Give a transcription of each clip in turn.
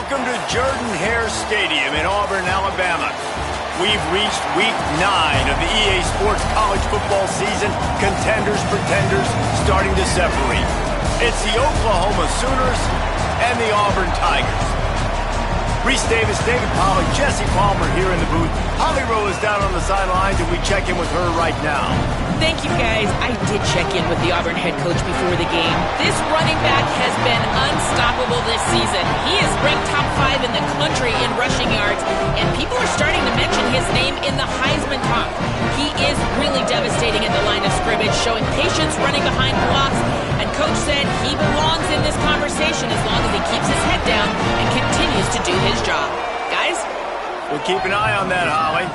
Welcome to Jordan-Hare Stadium in Auburn, Alabama. We've reached week 9 of the EA Sports college football season. Contenders, pretenders, starting to separate. It's the Oklahoma Sooners and the Auburn Tigers. Reese Davis, David Pollack, Jesse Palmer here in the booth. Holly Rowe is down on the sidelines, and we check in with her right now. Thank you, guys. I did check in with the Auburn head coach before the game. This running back has been unstoppable this season. He is ranked top 5 in the country in rushing yards, and people are starting to mention his name in the Heisman talk. He is really devastating at the line of scrimmage, showing patience running behind blocks, and coach said he belongs in this conversation as long as he keeps his head down and continues to do his job. Guys? We'll keep an eye on that, Holly.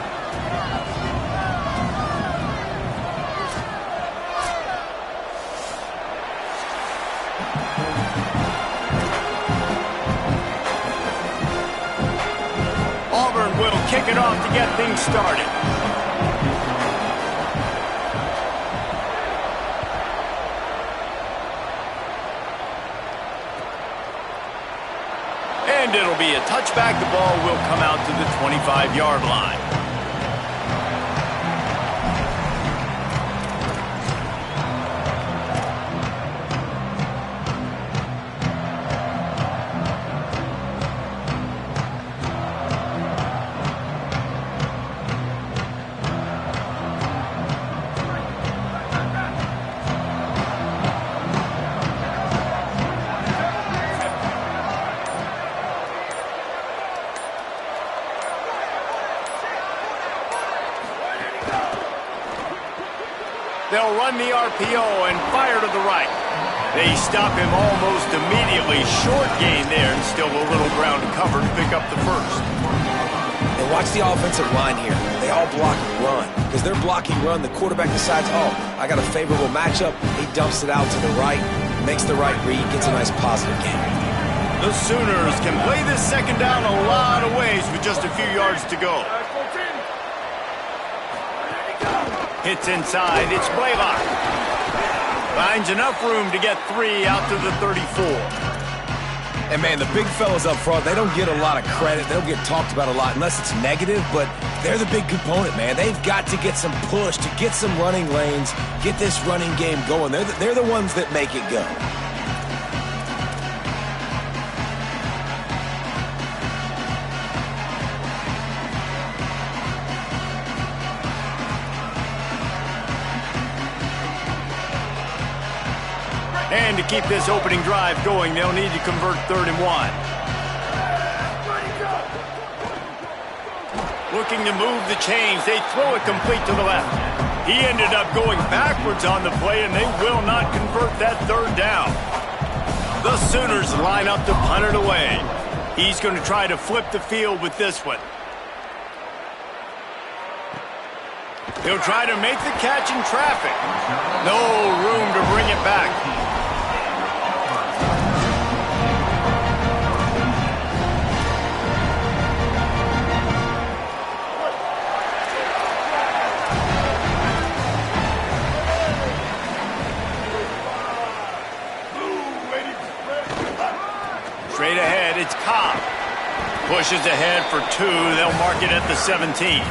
Auburn will kick it off to get things started. And it'll be a touchback. The ball will come out to the 25-yard line. They'll run the RPO and fire to the right. They stop him almost immediately. Short gain there, and still a little ground to cover to pick up the first. And watch the offensive line here. They all block and run. Because they're blocking run, the quarterback decides, oh, I got a favorable matchup. He dumps it out to the right, makes the right read, gets a nice positive gain. The Sooners can play this second down a lot of ways with just a few yards to go. Hits inside, it's Blaylock. Finds enough room to get 3 out to the 34. And, man, the big fellas up front, they don't get a lot of credit. They don't get talked about a lot unless it's negative, but they're the big component, man. They've got to get some push, to get some running lanes, get this running game going. They're the ones that make it go. And to keep this opening drive going, they'll need to convert 3rd and 1. Looking to move the chains. They throw it complete to the left. He ended up going backwards on the play, and they will not convert that 3rd down. The Sooners line up to punt it away. He's going to try to flip the field with this one. He'll try to make the catch in traffic. No room to bring it back. Straight ahead, it's Cobb. Pushes ahead for 2. They'll mark it at the 17.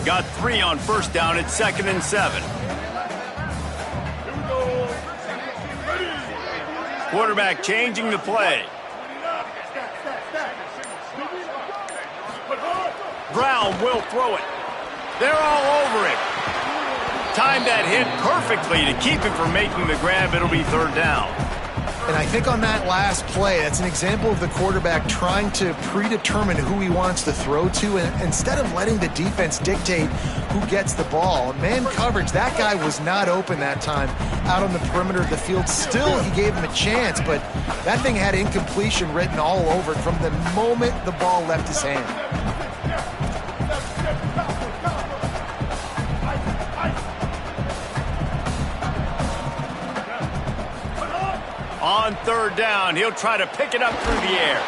Got 3 on 1st down. It's 2nd and 7. Quarterback changing the play. Brown will throw it. They're all over it. Timed that hit perfectly to keep him from making the grab. It'll be 3rd down. And I think on that last play, that's an example of the quarterback trying to predetermine who he wants to throw to, and instead of letting the defense dictate who gets the ball. Man coverage, that guy was not open that time out on the perimeter of the field. Still, he gave him a chance, but that thing had incompletion written all over it from the moment the ball left his hand. On 3rd down, he'll try to pick it up through the air.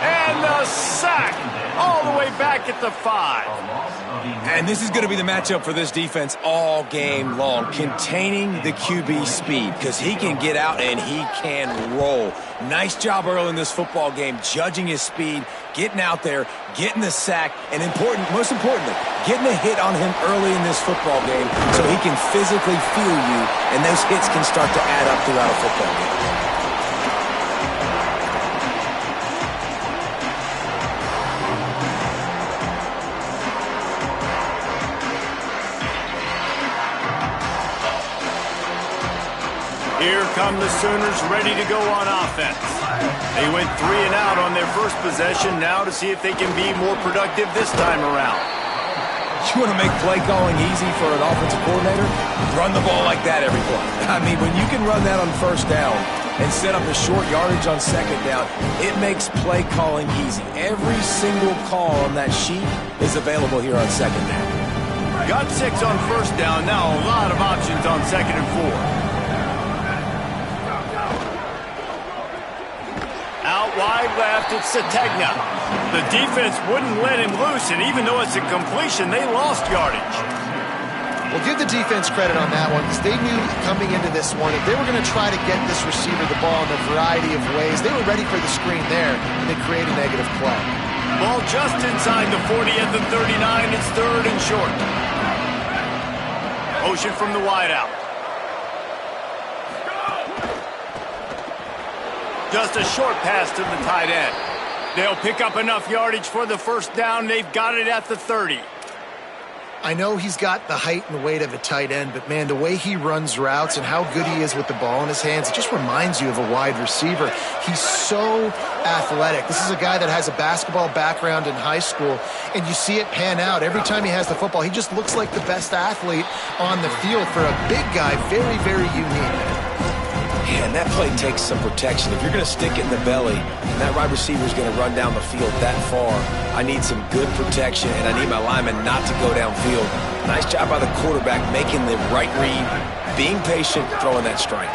And the sack all the way back at the 5. And this is going to be the matchup for this defense all game long, containing the QB speed, because he can get out and he can roll. Nice job early in this football game, judging his speed, getting out there, getting the sack, and most importantly, getting a hit on him early in this football game so he can physically feel you, and those hits can start to add up throughout a football game. Here come the Sooners ready to go on offense. They went 3 and out on their first possession, now to see if they can be more productive this time around. You want to make play calling easy for an offensive coordinator? Run the ball like that every play. I mean, when you can run that on first down and set up a short yardage on second down, it makes play calling easy. Every single call on that sheet is available here on second down. Got 6 on first down, now a lot of options on second and 4. Out wide left, it's Sategna. The defense wouldn't let him loose, and even though it's a completion, they lost yardage. Well, give the defense credit on that one, because they knew coming into this one, if they were going to try to get this receiver the ball in a variety of ways, they were ready for the screen there, and they create a negative play. Ball just inside the 40 at the 39. It's 3rd and short. Motion from the wideout. Just a short pass to the tight end. They'll pick up enough yardage for the first down. They've got it at the 30. I know he's got the height and weight of a tight end, but, man, the way he runs routes and how good he is with the ball in his hands, it just reminds you of a wide receiver. He's so athletic. This is a guy that has a basketball background in high school, and you see it pan out. Every time he has the football, he just looks like the best athlete on the field. For a big guy, very, very unique. And that play takes some protection. If you're going to stick it in the belly and that wide receiver is going to run down the field that far, I need some good protection, and I need my lineman not to go downfield. Nice job by the quarterback making the right read, being patient, throwing that strike.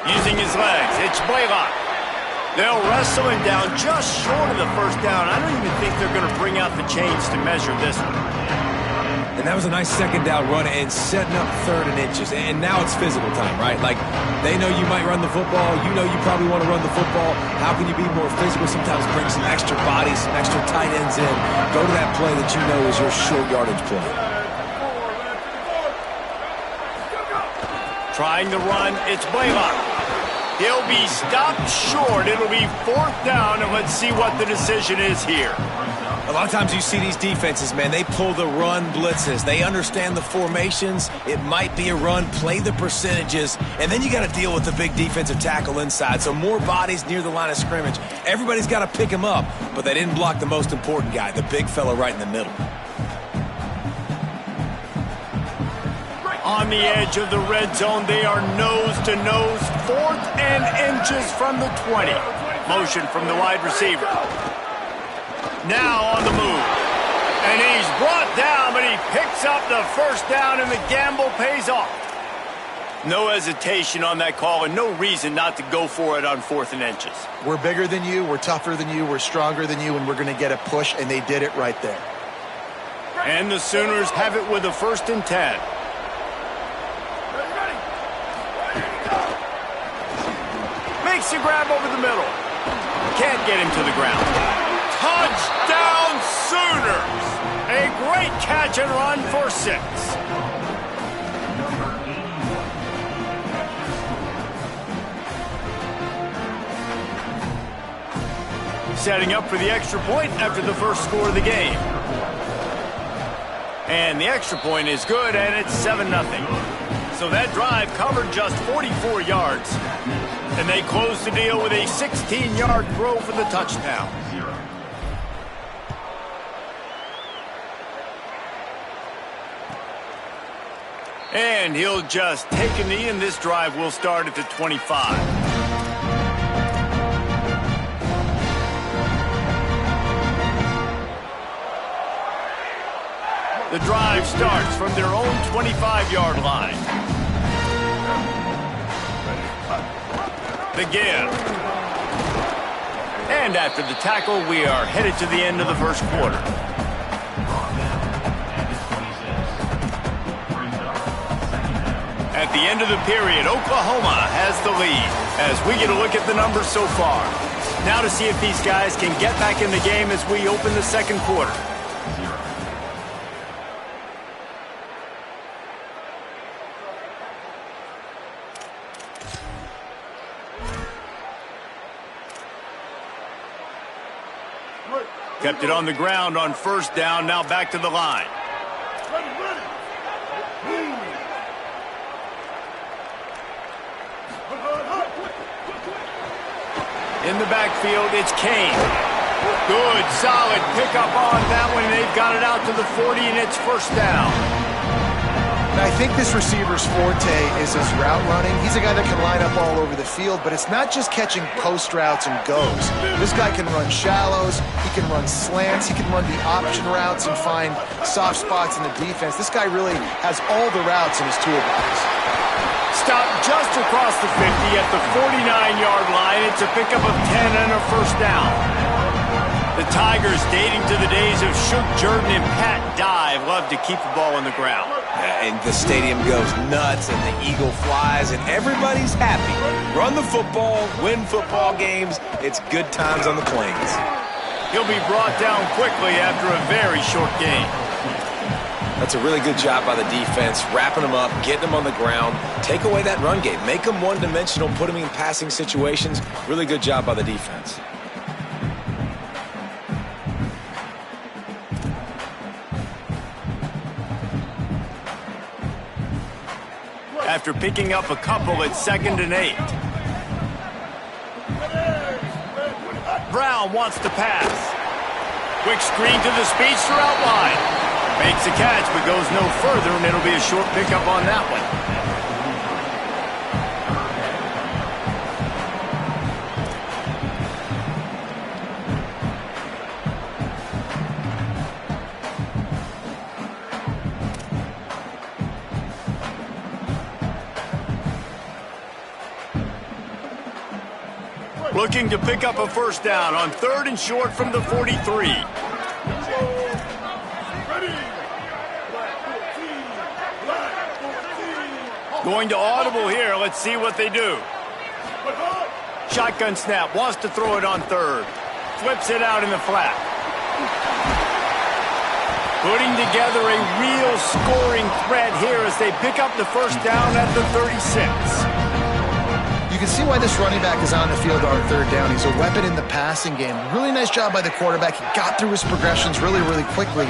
Using his legs, it's Blaylock. They'll wrestle him down just short of the first down. I don't even think they're going to bring out the chains to measure this one. And that was a nice second down run and setting up 3rd and inches. And now it's physical time, right? Like, they know you might run the football. You know you probably want to run the football. How can you be more physical? Sometimes bring some extra bodies, some extra tight ends in. Go to that play that you know is your short yardage play. Trying to run, it's Blaylock. He'll be stopped short. It'll be 4th down, and let's see what the decision is here. A lot of times you see these defenses, man, they pull the run blitzes. They understand the formations. It might be a run, play the percentages, and then you got to deal with the big defensive tackle inside. So more bodies near the line of scrimmage. Everybody's got to pick him up, but they didn't block the most important guy, the big fella right in the middle. On the edge of the red zone, they are nose to nose, 4th and inches from the 20. Motion from the wide receiver. Now on the move. And he's brought down, but he picks up the first down, and the gamble pays off. No hesitation on that call, and no reason not to go for it on 4th and inches. We're bigger than you, we're tougher than you, we're stronger than you, and we're going to get a push, and they did it right there. And the Sooners have it with a 1st and 10. Makes a grab over the middle. Can't get him to the ground. Touchdown Sooners! A great catch and run for 6. Setting up for the extra point after the first score of the game. And the extra point is good, and it's 7-0. So that drive covered just 44 yards. And they close the deal with a 16-yard throw for the touchdown. And he'll just take a knee, and this drive will start at the 25. The drive starts from their own 25-yard line. The give. And after the tackle, we are headed to the end of the first quarter. At the end of the period, Oklahoma has the lead as we get a look at the numbers so far. Now to see if these guys can get back in the game as we open the second quarter. Kept it on the ground on first down, now back to the line. In the backfield, it's Kane. Good, solid pickup on that one. They've got it out to the 40, and it's first down. I think this receiver's forte is his route running. He's a guy that can line up all over the field, but it's not just catching post routes and goes. This guy can run shallows, he can run slants, he can run the option routes and find soft spots in the defense. This guy really has all the routes in his toolbox. Stopped just across the 50 at the 49-yard line. It's a pickup of 10 and a first down. The Tigers, dating to the days of Shook Jordan and Pat Dye, love to keep the ball on the ground. And the stadium goes nuts, and the eagle flies, and everybody's happy. Run the football, win football games. It's good times on the plains. He'll be brought down quickly after a very short game. That's a really good job by the defense, wrapping them up, getting them on the ground. Take away that run game. Make them one-dimensional, put them in passing situations. Really good job by the defense. After picking up a couple, it's 2nd and 8. Brown wants to pass. Quick screen to the speedster out wide. Makes a catch, but goes no further, and it'll be a short pickup on that one. Looking to pick up a first down on 3rd and short from the 43. Going to audible here. Let's see what they do. Shotgun snap. Wants to throw it on 3rd. Flips it out in the flat. Putting together a real scoring threat here as they pick up the first down at the 36. You can see why this running back is on the field on 3rd down. He's a weapon in the passing game. Really nice job by the quarterback. He got through his progressions really, really quickly.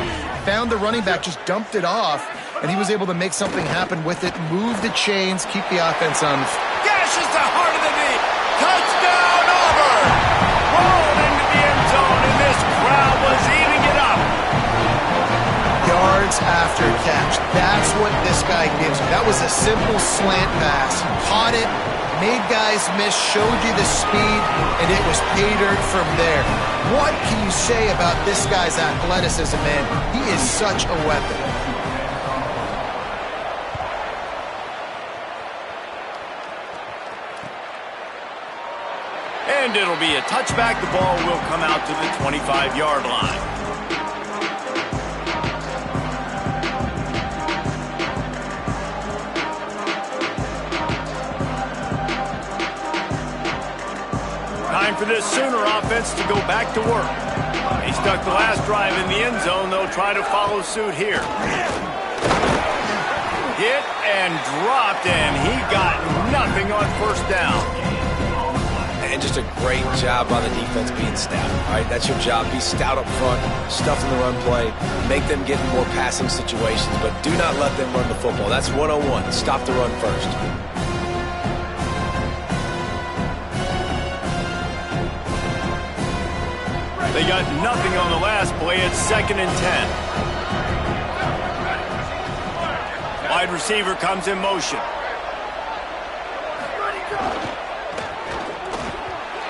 Found the running back, just dumped it off, and he was able to make something happen with it, move the chains, keep the offense on. Gashes the heart of the knee. Touchdown, Auburn! Rolled into the end zone, and this crowd was eating it up. Yards after catch. That's what this guy gives you. That was a simple slant pass. He caught it, made guys miss, showed you the speed, and it was pay dirt from there. What can you say about this guy's athleticism, man? He is such a weapon. And it'll be a touchback. The ball will come out to the 25-yard line. Time for this Sooner offense to go back to work. He stuck the last drive in the end zone. They'll try to follow suit here. Hit and dropped, and he got nothing on first down. And just a great job by the defense being stout. All right, that's your job. Be stout up front, stuff in the run play, make them get in more passing situations, but do not let them run the football. That's 101. Stop the run first. They got nothing on the last play. It's 2nd and 10. Wide receiver comes in motion.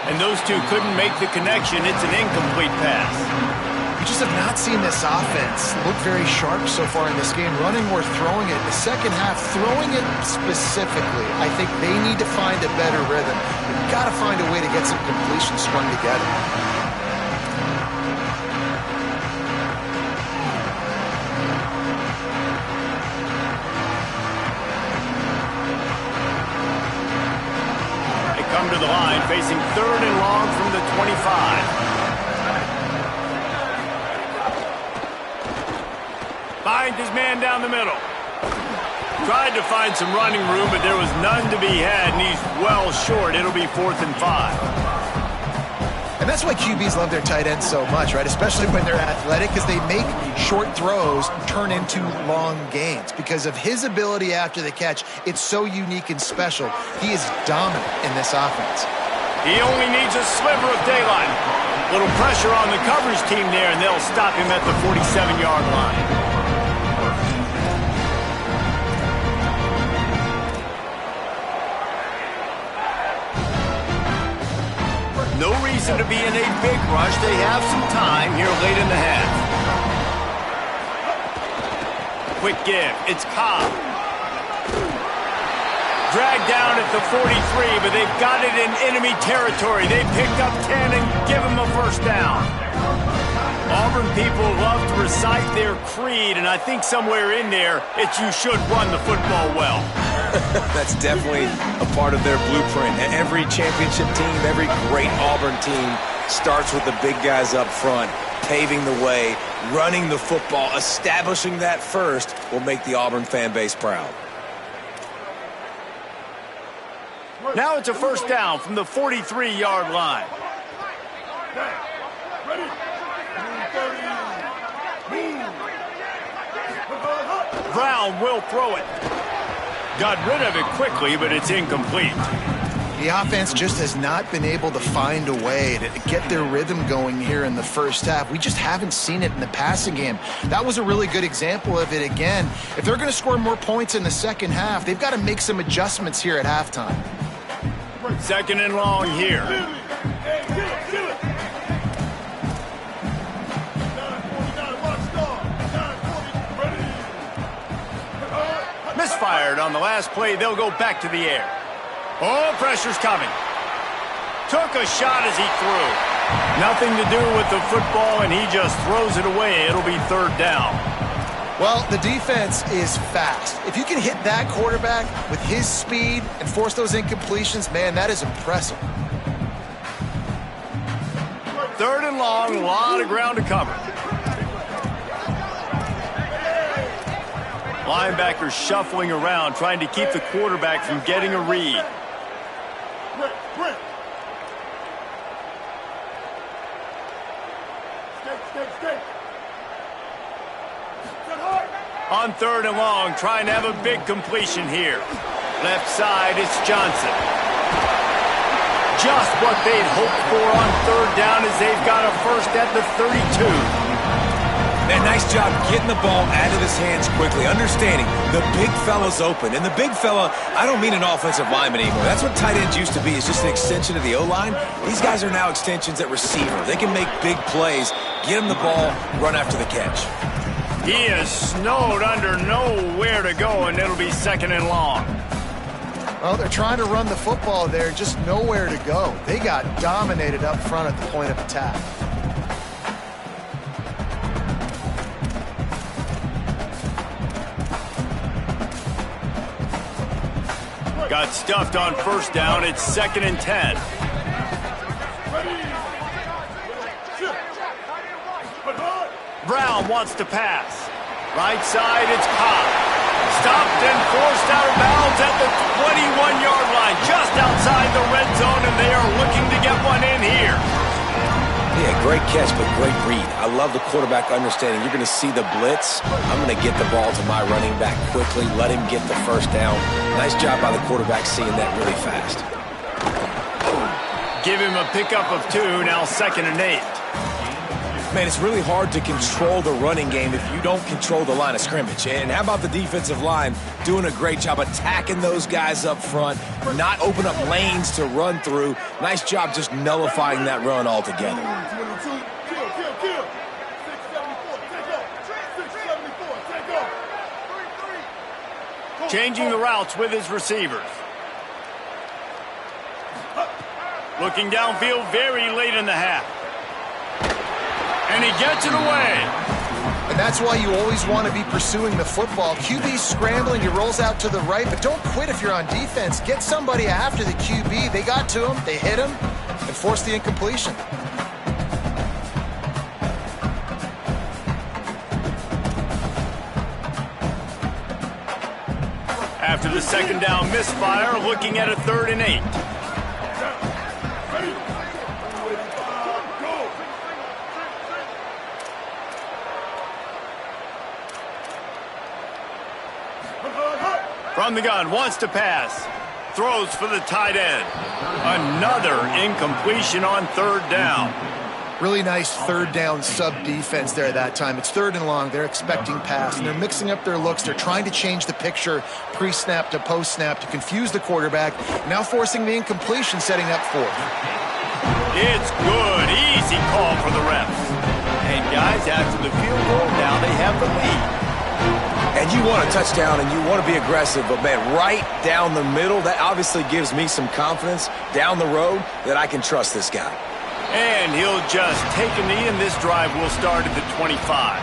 And those two couldn't make the connection. It's an incomplete pass. We just have not seen this offense look very sharp so far in this game, running or throwing it. The second half, throwing it specifically, I think they need to find a better rhythm. They've got to find a way to get some completions strung together. the line, facing 3rd and long from the 25. Finds his man down the middle. Tried to find some running room, but there was none to be had, and he's well short. It'll be 4th and 5. And that's why QBs love their tight ends so much, right? Especially when they're athletic, because they make short throws turn into long gains. Because of his ability after the catch, it's so unique and special. He is dominant in this offense. He only needs a sliver of daylight. Little pressure on the coverage team there, and they'll stop him at the 47-yard line. No reason to be in a big rush. They have some time here late in the half. Quick give. It's Cobb. Dragged down at the 43, but they've got it in enemy territory. They picked up 10 and give him a first down. Auburn people love to recite their creed, and I think somewhere in there, it's you should run the football well. That's definitely a part of their blueprint. Every championship team, every great Auburn team starts with the big guys up front, paving the way, running the football. Establishing that first will make the Auburn fan base proud. Now it's a first down from the 43-yard line. Brown will throw it. Got rid of it quickly, but it's incomplete. The offense just has not been able to find a way to get their rhythm going here in the first half. We just haven't seen it in the passing game. That was a really good example of it again. If they're going to score more points in the second half, they've got to make some adjustments here at halftime. 2nd and long here. Misfired on the last play. They'll go back to the air. Oh, pressure's coming. Took a shot as he threw. Nothing to do with the football, and he just throws it away. It'll be 3rd down. Well, the defense is fast. If you can hit that quarterback with his speed and force those incompletions, man, that is impressive. 3rd and long, a lot of ground to cover. Linebackers shuffling around, trying to keep the quarterback from getting a read. On 3rd and long, trying to have a big completion here. Left side, it's Johnson. Just what they'd hoped for on 3rd down as they've got a first at the 32. Man, nice job getting the ball out of his hands quickly, understanding the big fella's open. And the big fella, I don't mean an offensive lineman anymore. That's what tight ends used to be, is just an extension of the O-line. These guys are now extensions at receiver. They can make big plays, get him the ball, run after the catch. He is snowed under, nowhere to go, and it'll be 2nd and long. Well, they're trying to run the football there, just nowhere to go. They got dominated up front at the point of attack. Got stuffed on first down. It's 2nd and 10. Brown wants to pass. Right side, it's Cobb. Stopped and forced out of bounds at the 21-yard line, just outside the red zone, and they are looking to get one in here. Yeah, great catch, but great read. I love the quarterback understanding. You're going to see the blitz. I'm going to get the ball to my running back quickly, let him get the first down. Nice job by the quarterback seeing that really fast. Give him a pickup of 2, now 2nd and 8. Man, it's really hard to control the running game if you don't control the line of scrimmage. And how about the defensive line doing a great job attacking those guys up front, not open up lanes to run through. Nice job just nullifying that run altogether. Changing the routes with his receivers. Looking downfield very late in the half. And he gets it away. And that's why you always want to be pursuing the football. QB scrambling, he rolls out to the right, but don't quit if you're on defense. Get somebody after the QB. They got to him, they hit him, and forced the incompletion. After the second down misfire, looking at a 3rd and 8. From the gun, wants to pass. Throws for the tight end. Another incompletion on 3rd down. Really nice 3rd down sub-defense there that time. It's 3rd and long. They're expecting pass, and they're mixing up their looks. They're trying to change the picture pre-snap to post-snap to confuse the quarterback, now forcing the incompletion, setting up 4th. It's good. Easy call for the refs. And guys, after the field goal, now they have the lead. And you want a touchdown and you want to be aggressive, but man, right down the middle, that obviously gives me some confidence down the road that I can trust this guy. And he'll just take a knee, and this drive will start at the 25.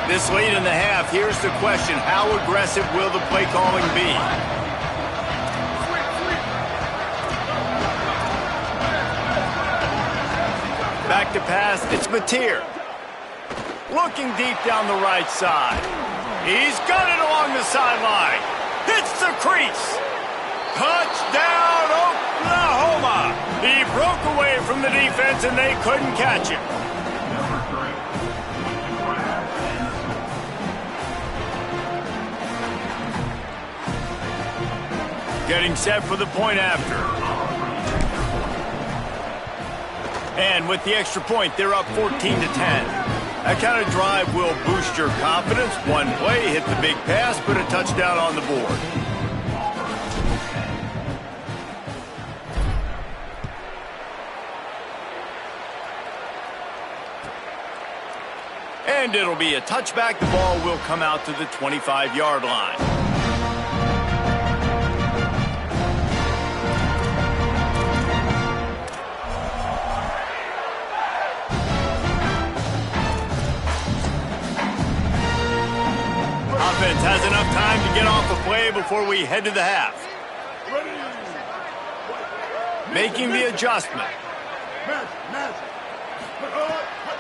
This late in the half, here's the question. How aggressive will the play calling be? Back to pass, it's Mateer. Looking deep down the right side. He's got it along the sideline. Hits the crease. Touchdown, Oklahoma. He broke away from the defense and they couldn't catch him. Getting set for the point after. And with the extra point, they're up 14-10. That kind of drive will boost your confidence. One play, hit the big pass, put a touchdown on the board. And it'll be a touchback. The ball will come out to the 25-yard line. Offense has enough time to get off the play before we head to the half. Making the adjustment.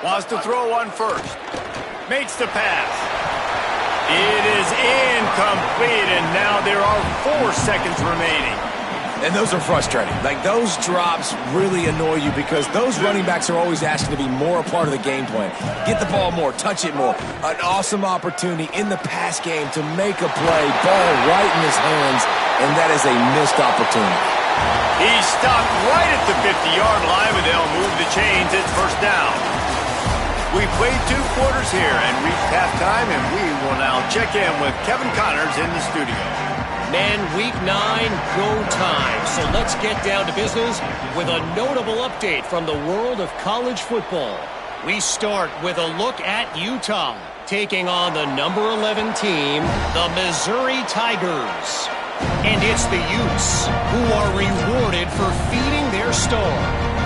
Wants to throw one first. Makes the pass. It is incomplete, and now there are 4 seconds remaining. And those are frustrating. Like, those drops really annoy you because those running backs are always asking to be more a part of the game plan. Get the ball more, touch it more. An awesome opportunity in the pass game to make a play, ball right in his hands, and that is a missed opportunity. He's stopped right at the 50-yard line, but they'll move the chains. It's first down. We played 2 quarters here and reached halftime, and we will now check in with Kevin Connors in the studio. Man, week 9, go time. So let's get down to business with a notable update from the world of college football. We start with a look at Utah, taking on the number 11 team, the Missouri Tigers. And it's the Utes who are rewarded for feeding their star.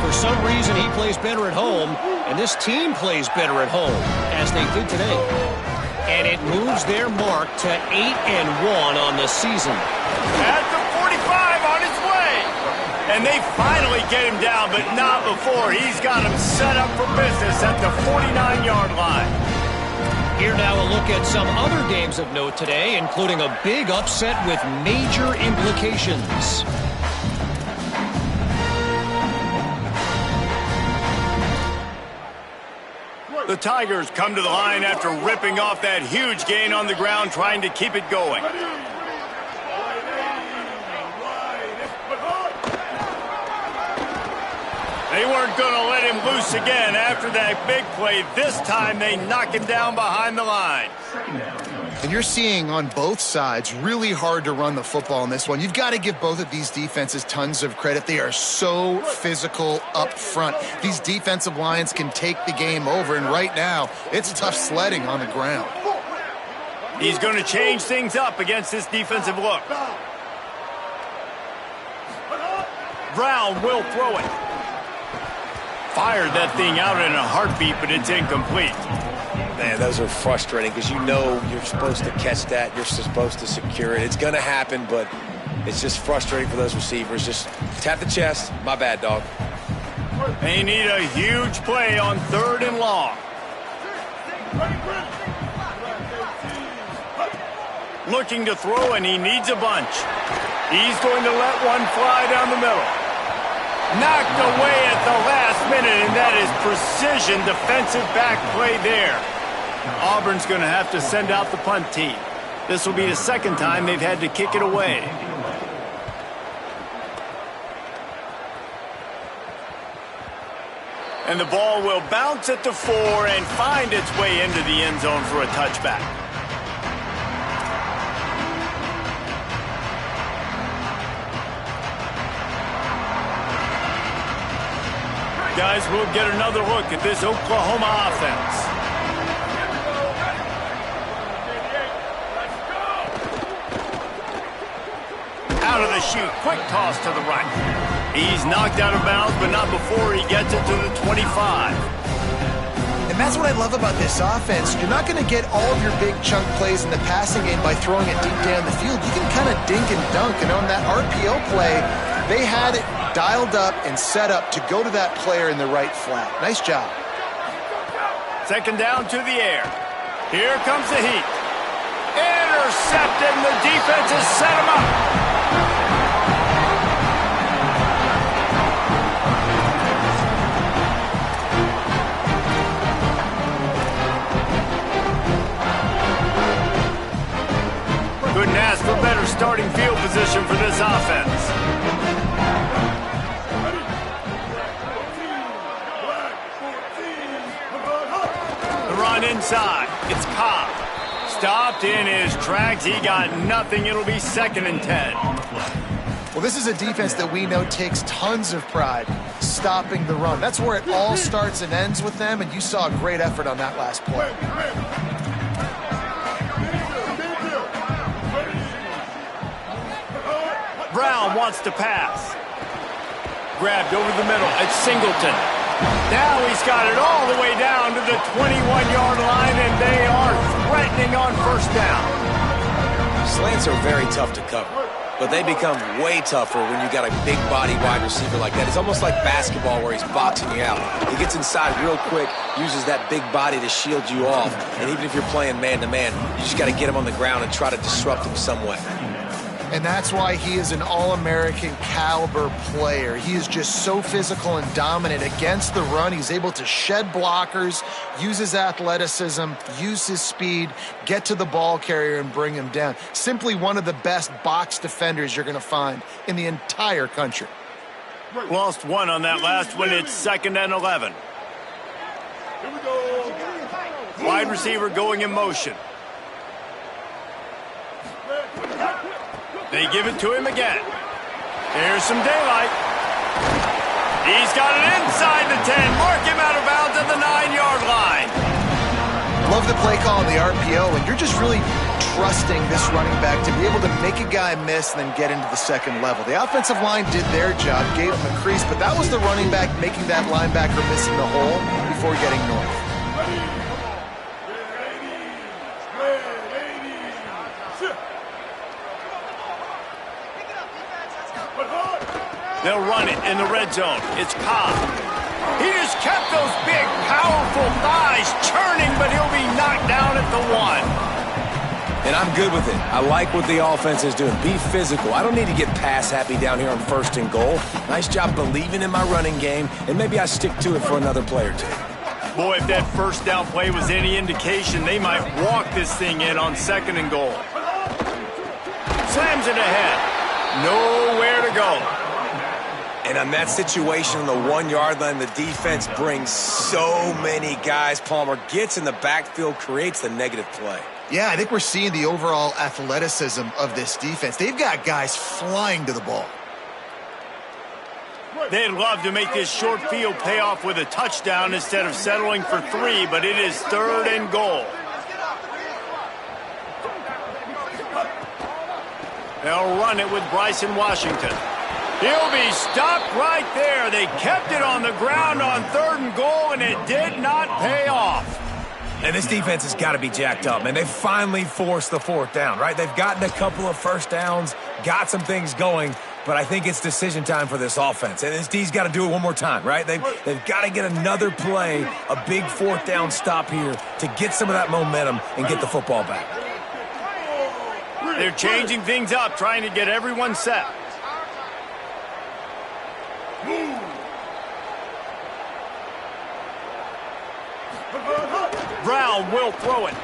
For some reason, he plays better at home, and this team plays better at home, as they did today. And it moves their mark to 8-1 on the season. At the 45 on his way. And they finally get him down, but not before. He's got him set up for business at the 49-yard line. Here now a look at some other games of note today, including a big upset with major implications. The Tigers come to the line after ripping off that huge gain on the ground, trying to keep it going. They weren't going to let him loose again after that big play. This time they knock him down behind the line. And you're seeing on both sides really hard to run the football in this one. You've got to give both of these defenses tons of credit. They are so physical up front. These defensive lines can take the game over, and right now, it's tough sledding on the ground. He's going to change things up against this defensive look. Brown will throw it. Fired that thing out in a heartbeat, but it's incomplete. Man, those are frustrating because you know you're supposed to catch that. You're supposed to secure it. It's going to happen, but it's just frustrating for those receivers. Just tap the chest. My bad, dog. They need a huge play on 3rd and long. Looking to throw, and he needs a bunch. He's going to let one fly down the middle. Knocked away at the last minute, and that is precision defensive back play there. Auburn's going to have to send out the punt team. This will be the second time they've had to kick it away. And the ball will bounce at the 4 and find its way into the end zone for a touchback. Guys, we'll get another look at this Oklahoma offense. Out of the chute, quick toss to the right. He's knocked out of bounds, but not before he gets it to the 25. And that's what I love about this offense. You're not going to get all of your big chunk plays in the passing game by throwing it deep down the field. You can kind of dink and dunk, and on that RPO play, they had it dialed up and set up to go to that player in the right flat. Nice job. Second down to the air. Here comes the heat. Intercepted, and the defense has set him up. Couldn't ask for better starting field position for this offense. The run inside. It's Cobb. Stopped in his tracks. He got nothing. It'll be 2nd and 10. Well, this is a defense that we know takes tons of pride stopping the run. That's where it all starts and ends with them, and you saw a great effort on that last play. Brown wants to pass. Grabbed over the middle. It's Singleton. Now he's got it all the way down to the 21-yard line, and they are threatening on 1st down. Slants are very tough to cover, but they become way tougher when you got a big body wide receiver like that. It's almost like basketball where he's boxing you out. He gets inside real quick, uses that big body to shield you off, and even if you're playing man-to-man, you just got to get him on the ground and try to disrupt him some way. And that's why he is an all-American caliber player. He is just so physical and dominant against the run. He's able to shed blockers, use his athleticism, use his speed, get to the ball carrier and bring him down. Simply one of the best box defenders you're going to find in the entire country. Lost one on that last one. It's 2nd and 11. Wide receiver going in motion. They give it to him again. There's some daylight. He's got it inside the 10. Mark him out of bounds at the 9-yard line. Love the play call on the RPO, and you're just really trusting this running back to be able to make a guy miss and then get into the 2nd level. The offensive line did their job, gave him a crease, but that was the running back making that linebacker miss in the hole before getting north. They'll run it in the red zone. It's Cobb. He just kept those big, powerful thighs churning, but he'll be knocked down at the 1. And I'm good with it. I like what the offense is doing. Be physical. I don't need to get pass happy down here on 1st and goal. Nice job believing in my running game, and maybe I stick to it for another play or two. Boy, if that 1st down play was any indication, they might walk this thing in on 2nd and goal. Slams it ahead. Nowhere to go. And on that situation on the 1-yard line, the defense brings so many guys. Palmer gets in the backfield, creates the negative play. Yeah, I think we're seeing the overall athleticism of this defense. They've got guys flying to the ball. They'd love to make this short field pay off with a touchdown instead of settling for 3, but it is 3rd and goal. They'll run it with Bryson Washington. He'll be stopped right there. They kept it on the ground on 3rd and goal, and it did not pay off. And this defense has got to be jacked up, man. They finally forced the 4th down, right? They've gotten a couple of first downs, got some things going, but I think it's decision time for this offense. And this D's got to do it one more time, right? They've got to get another play, a big 4th down stop here to get some of that momentum and get the football back. They're changing things up, trying to get everyone set. Brown will throw it.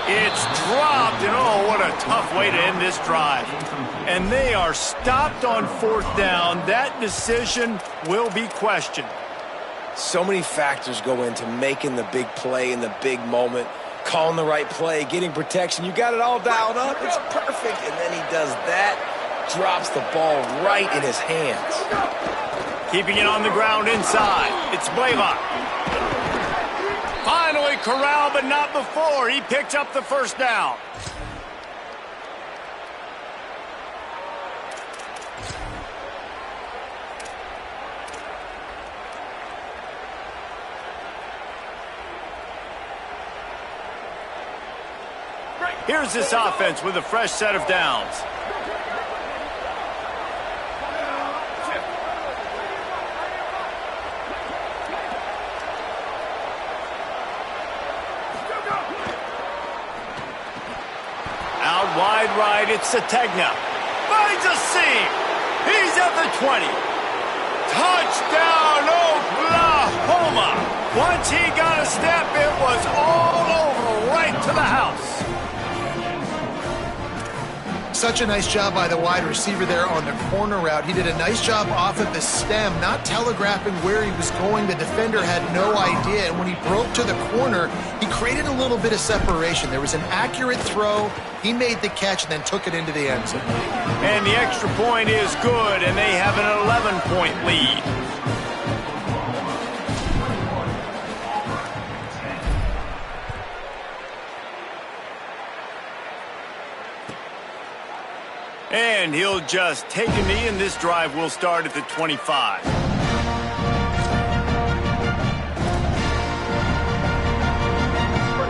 It's dropped, and oh, what a tough way to end this drive. And they are stopped on 4th down. That decision will be questioned. So many factors go into making the big play in the big moment, calling the right play, getting protection. You got it all dialed up. It's perfect. And then he does that, drops the ball right in his hands. Keeping it on the ground inside. It's Blaylock. Finally corralled, but not before. He picked up the 1st down. Here's this offense with a fresh set of downs. Out wide right, it's Sategna. Finds a seam. He's at the 20. Touchdown, Oklahoma. Once he got a step, it was all over, right to the house. Such a nice job by the wide receiver there on the corner route. He did a nice job off of the stem, not telegraphing where he was going. The defender had no idea, and when he broke to the corner, he created a little bit of separation. There was an accurate throw. He made the catch and then took it into the end zone. And the extra point is good, and they have an 11-point lead. And he'll just take a knee, and this drive will start at the 25.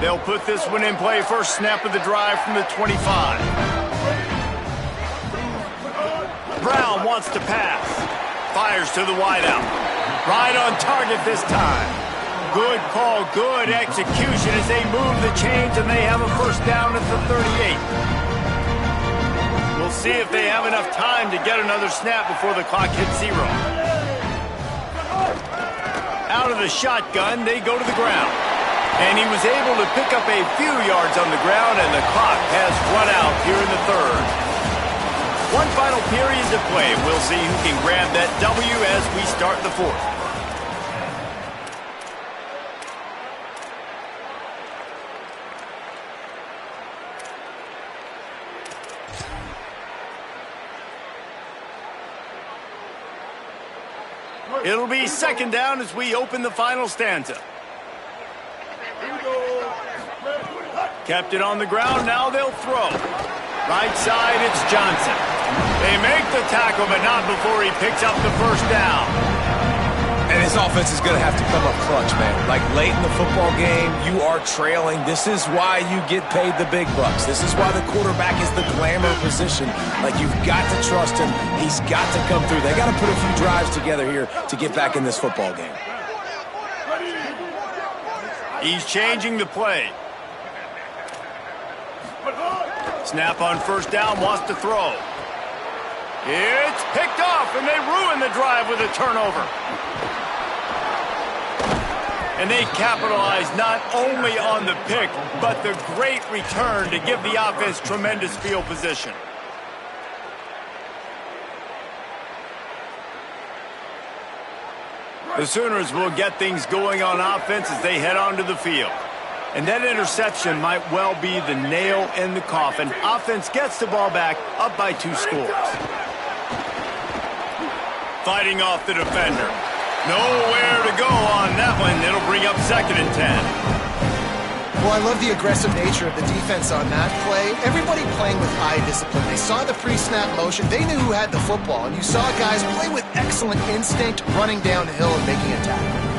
They'll put this one in play. First snap of the drive from the 25. Brown wants to pass. Fires to the wideout. Right on target this time. Good call, good execution as they move the chains, and they have a 1st down at the 38. We'll see if they have enough time to get another snap before the clock hits 0. Out of the shotgun, they go to the ground. And he was able to pick up a few yards on the ground, and the clock has run out here in the 3rd. One final period to play. We'll see who can grab that W as we start the 4th. It'll be 2nd down as we open the final stanza. Kept it on the ground, now they'll throw. Right side, it's Johnson. They make the tackle, but not before he picks up the 1st down. And this offense is going to have to come up clutch, man. Like late in the football game, you are trailing. This is why you get paid the big bucks. This is why the quarterback is the glamour position. Like, you've got to trust him. He's got to come through. They got to put a few drives together here to get back in this football game. He's changing the play. Snap on 1st down, wants to throw. It's picked off, and they ruin the drive with a turnover. And they capitalize not only on the pick, but the great return to give the offense tremendous field position. The Sooners will get things going on offense as they head onto the field. And that interception might well be the nail in the coffin. Offense gets the ball back, up by 2 scores. Fighting off the defender. Nowhere to go on that one. It'll bring up 2nd and 10. Well, I love the aggressive nature of the defense on that play. Everybody playing with eye discipline. They saw the pre-snap motion. They knew who had the football. And you saw guys play with excellent instinct, running downhill and making a tackle.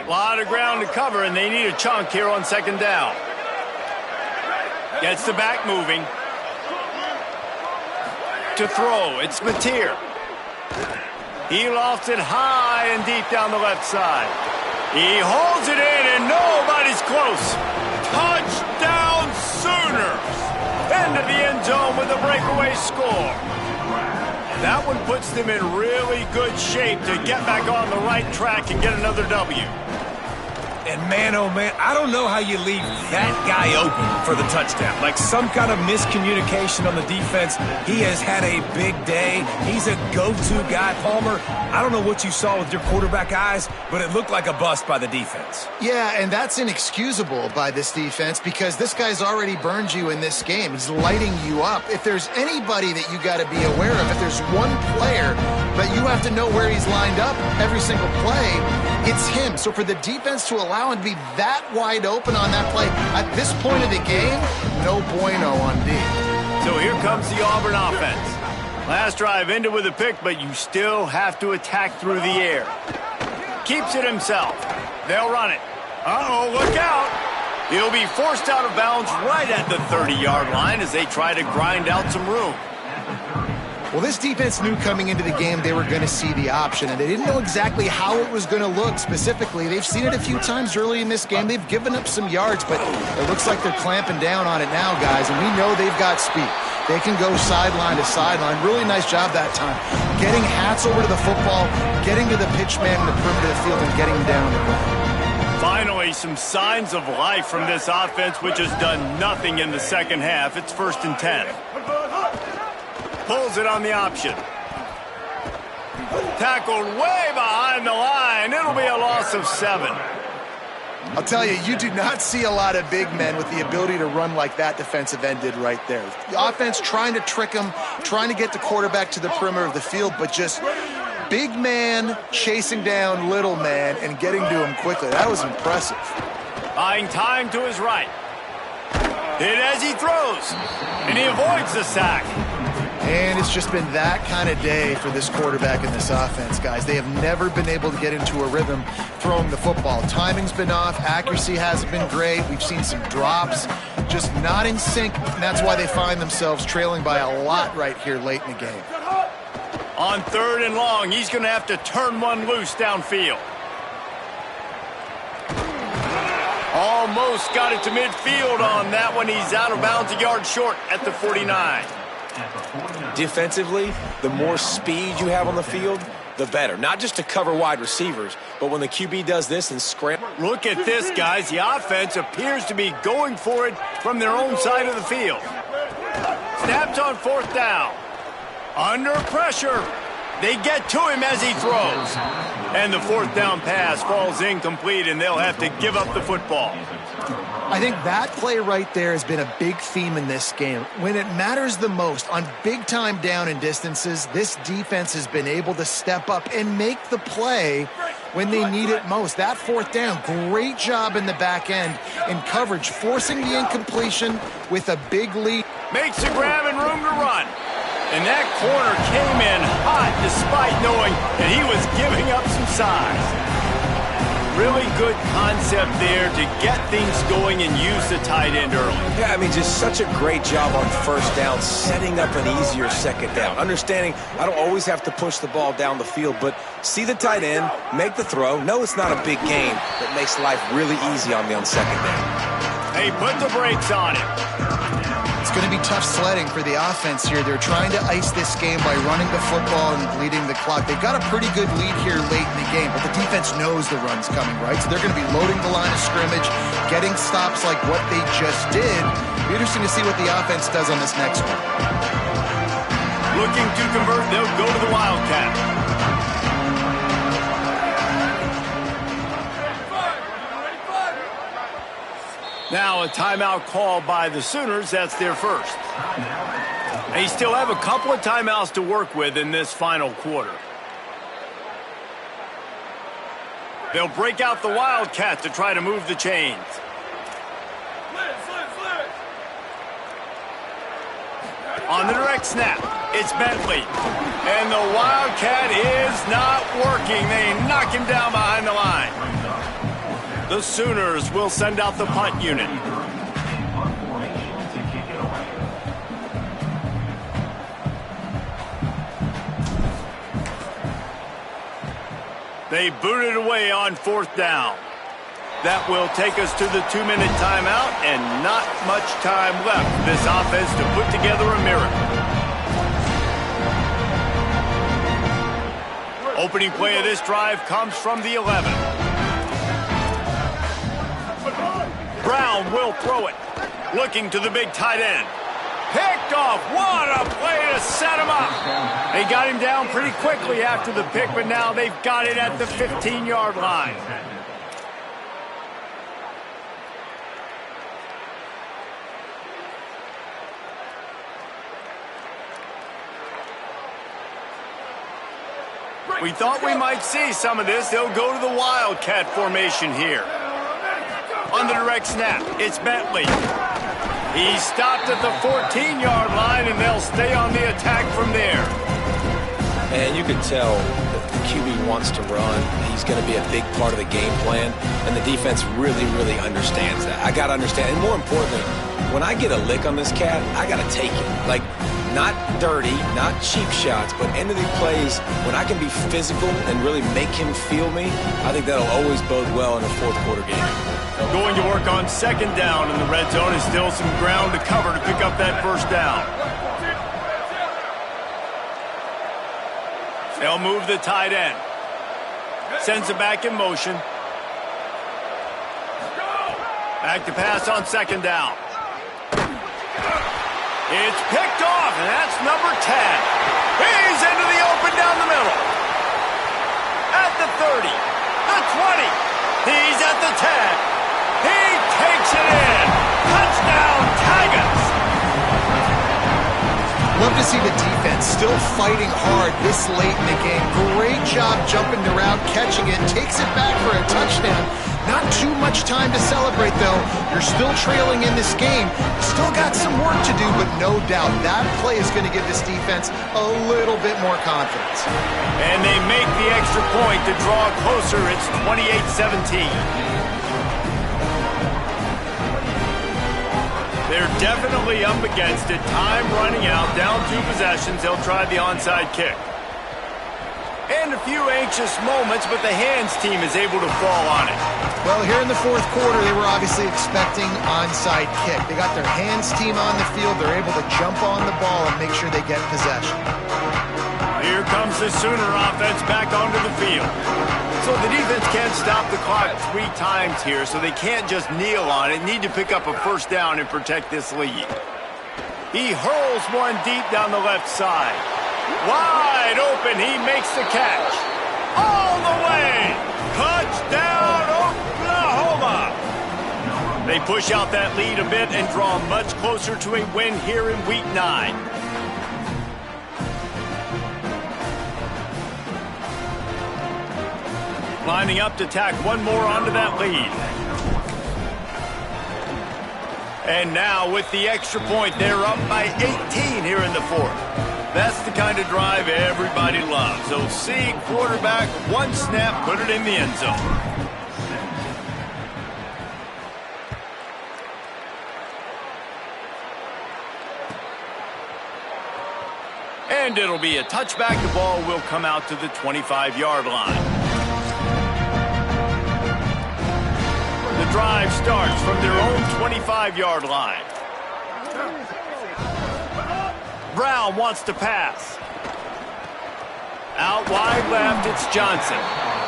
A lot of ground to cover, and they need a chunk here on 2nd down. Gets the back moving. To throw, it's Mateer. He lofts it high and deep down the left side. He holds it in, and nobody's close. Touchdown Sooners! Into the end zone with a breakaway score. That one puts them in really good shape to get back on the right track and get another W. And man, oh man, I don't know how you leave that guy open for the touchdown. Like some kind of miscommunication on the defense. He has had a big day. He's a go-to guy. Palmer, I don't know what you saw with your quarterback eyes, but it looked like a bust by the defense. Yeah, and that's inexcusable by this defense because this guy's already burned you in this game. He's lighting you up. If there's anybody that you got to be aware of, if there's one player that you have to know where he's lined up every single play, it's him. So for the defense to allow him to be that wide open on that play at this point of the game, no bueno on D. So here comes the Auburn offense. Last drive ended with a pick, but you still have to attack through the air. Keeps it himself. They'll run it. Uh-oh, look out. He'll be forced out of bounds right at the 30-yard line as they try to grind out some room. Well, this defense knew coming into the game they were going to see the option, and they didn't know exactly how it was going to look specifically. They've seen it a few times early in this game. They've given up some yards, but it looks like they're clamping down on it now, guys, and we know they've got speed. They can go sideline to sideline. Really nice job that time. Getting hats over to the football, getting to the pitch man in the perimeter of the field, and getting him down the ground. Finally, some signs of life from this offense, which has done nothing in the second half. It's 1st and 10. Pulls it on the option. Tackled way behind the line. It'll be a loss of 7. I'll tell you, you do not see a lot of big men with the ability to run like that defensive end did right there. The offense trying to trick him, trying to get the quarterback to the perimeter of the field, but just big man chasing down little man and getting to him quickly. That was impressive. Buying time to his right. Hit as he throws, and he avoids the sack. And it's just been that kind of day for this quarterback in this offense, guys. They have never been able to get into a rhythm throwing the football. Timing's been off. Accuracy hasn't been great. We've seen some drops, just not in sync. And that's why they find themselves trailing by a lot right here late in the game. On 3rd and long, he's going to have to turn one loose downfield. Almost got it to midfield on that one. He's out of bounds a yard short at the 49. Defensively, the more speed you have on the field, the better. Not just to cover wide receivers, but when the QB does this and scramble. Look at this, guys. The offense appears to be going for it from their own side of the field. Snaps on 4th down. Under pressure. They get to him as he throws. And the 4th down pass falls incomplete, and they'll have to give up the football. I think that play right there has been a big theme in this game. When it matters the most, on big-time down and distances, this defense has been able to step up and make the play when they need it most. That 4th down, great job in the back end in coverage, forcing the incompletion with a big lead. Makes the grab and room to run. And that corner came in hot despite knowing that he was giving up some size. Really good concept there to get things going and use the tight end early. Yeah, I mean, just such a great job on 1st down, setting up an easier 2nd down. Understanding I don't always have to push the ball down the field, but see the tight end, make the throw. No, it's not a big game, but makes life really easy on me on 2nd down. Hey, put the brakes on it. It's going to be tough sledding for the offense here. They're trying to ice this game by running the football and bleeding the clock. They've got a pretty good lead here late in the game, but the defense knows the run's coming, right? So they're going to be loading the line of scrimmage, getting stops like what they just did. It'll be interesting to see what the offense does on this next one. Looking to convert, they'll go to the Wildcat. Now a timeout called by the Sooners. That's their first. They still have a couple of timeouts to work with in this final quarter. They'll break out the Wildcat to try to move the chains. On the direct snap, it's Bentley. And the Wildcat is not working. They knock him down behind the line. The Sooners will send out the punt unit. They boot it away on fourth down. That will take us to the 2-minute timeout, and not much time left for this offense to put together a miracle. Opening play of this drive comes from the 11. Brown will throw it. Looking to the big tight end. Picked off. What a play to set him up. They got him down pretty quickly after the pick, but now they've got it at the 15-yard line. We thought we might see some of this. They'll go to the Wildcat formation here. On the direct snap, it's Bentley. He stopped at the 14-yard line, and they'll stay on the attack from there. And you can tell that the QB wants to run. He's going to be a big part of the game plan, and the defense really, really understands that. I got to understand, and more importantly, when I get a lick on this cat, I got to take it. Like, not dirty, not cheap shots, but end of the plays, when I can be physical and really make him feel me, I think that'll always bode well in a fourth quarter game. Going to work on second down in the red zone is still some ground to cover to pick up that first down. They'll move the tight end. Sends it back in motion. Back to pass on second down. It's picked off, and that's number 10. He's into the open down the middle. At the 30, the 20. He's at the 10. He takes it in. Touchdown, Tigers. Love to see the defense still fighting hard this late in the game. Great job jumping the route, catching it, takes it back for a touchdown. Not too much time to celebrate, though. You're still trailing in this game. Still got some work to do, but no doubt that play is going to give this defense a little bit more confidence. And they make the extra point to draw closer. It's 28-17. They're definitely up against it. Time running out. Down 2 possessions. They'll try the onside kick. And a few anxious moments, but the hands team is able to fall on it. Well, here in the fourth quarter, they were obviously expecting onside kick. They got their hands team on the field. They're able to jump on the ball and make sure they get possession. Here comes the Sooner offense back onto the field. So the defense can't stop the clock 3 times here, so they can't just kneel on it. Need to pick up a first down and protect this lead. He hurls one deep down the left side. Wide open, he makes the catch. All the way! Touchdown, Oklahoma! They push out that lead a bit and draw much closer to a win here in Week 9. Lining up to tack one more onto that lead. And now with the extra point, they're up by 18 here in the fourth. That's the kind of drive everybody loves. So see quarterback, one snap, put it in the end zone. And it'll be a touchback. The ball will come out to the 25-yard line. The drive starts from their own 25-yard line. Brown wants to pass. Out wide left, it's Johnson.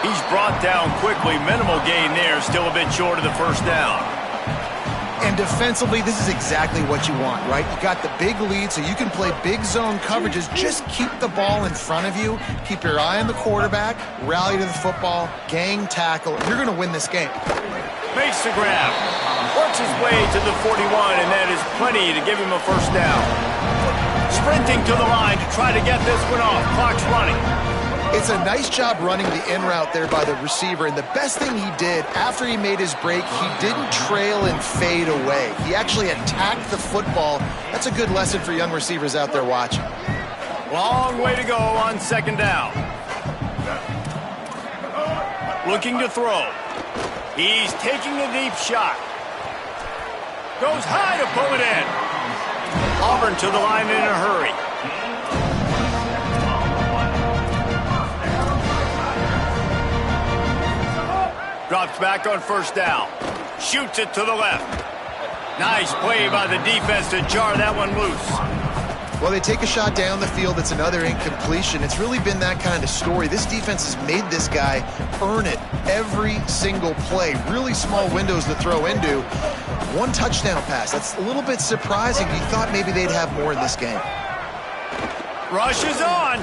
He's brought down quickly. Minimal gain there, still a bit short of the first down. And defensively, this is exactly what you want, right? You got the big lead, so you can play big zone coverages. Just keep the ball in front of you. Keep your eye on the quarterback. Rally to the football. Gang tackle. You're going to win this game. Makes the grab. Works his way to the 41, and that is plenty to give him a first down. Sprinting to the line to try to get this one off. Clock's running. It's a nice job running the in route there by the receiver, and the best thing he did after he made his break, he didn't trail and fade away. He actually attacked the football. That's a good lesson for young receivers out there watching. Long way to go on second down. Looking to throw. He's taking a deep shot. Goes high to pull it in. Auburn to the line in a hurry. Drops back on first down. Shoots it to the left. Nice play by the defense to jar that one loose. Well, they take a shot down the field. It's another incompletion. It's really been that kind of story. This defense has made this guy earn it every single play. Really small windows to throw into. One touchdown pass. That's a little bit surprising. You thought maybe they'd have more in this game. Rushes on.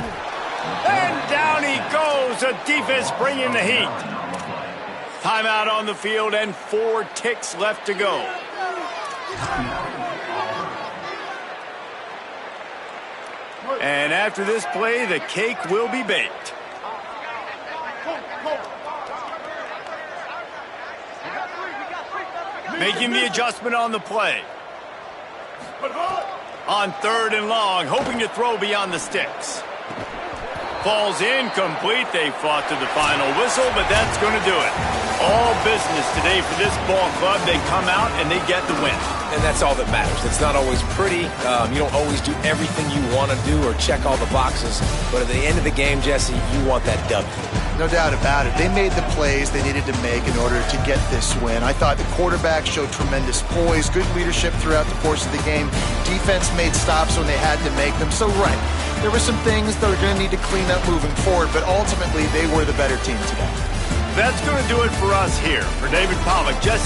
And down he goes. The defense bringing the heat. Timeout on the field and 4 ticks left to go. And after this play, the cake will be baked. Making the adjustment on the play. On third and long, hoping to throw beyond the sticks. Falls incomplete. They fought to the final whistle, but that's going to do it. All business today for this ball club. They come out and they get the win. And that's all that matters. It's not always pretty. You don't always do everything you want to do or check all the boxes. But at the end of the game, Jesse, you want that W. No doubt about it. They made the plays they needed to make in order to get this win. I thought the quarterback showed tremendous poise, good leadership throughout the course of the game. Defense made stops when they had to make them. So, right, there were some things that are going to need to clean up moving forward, but ultimately they were the better team today. That's going to do it for us here. For David Pollack, Jesse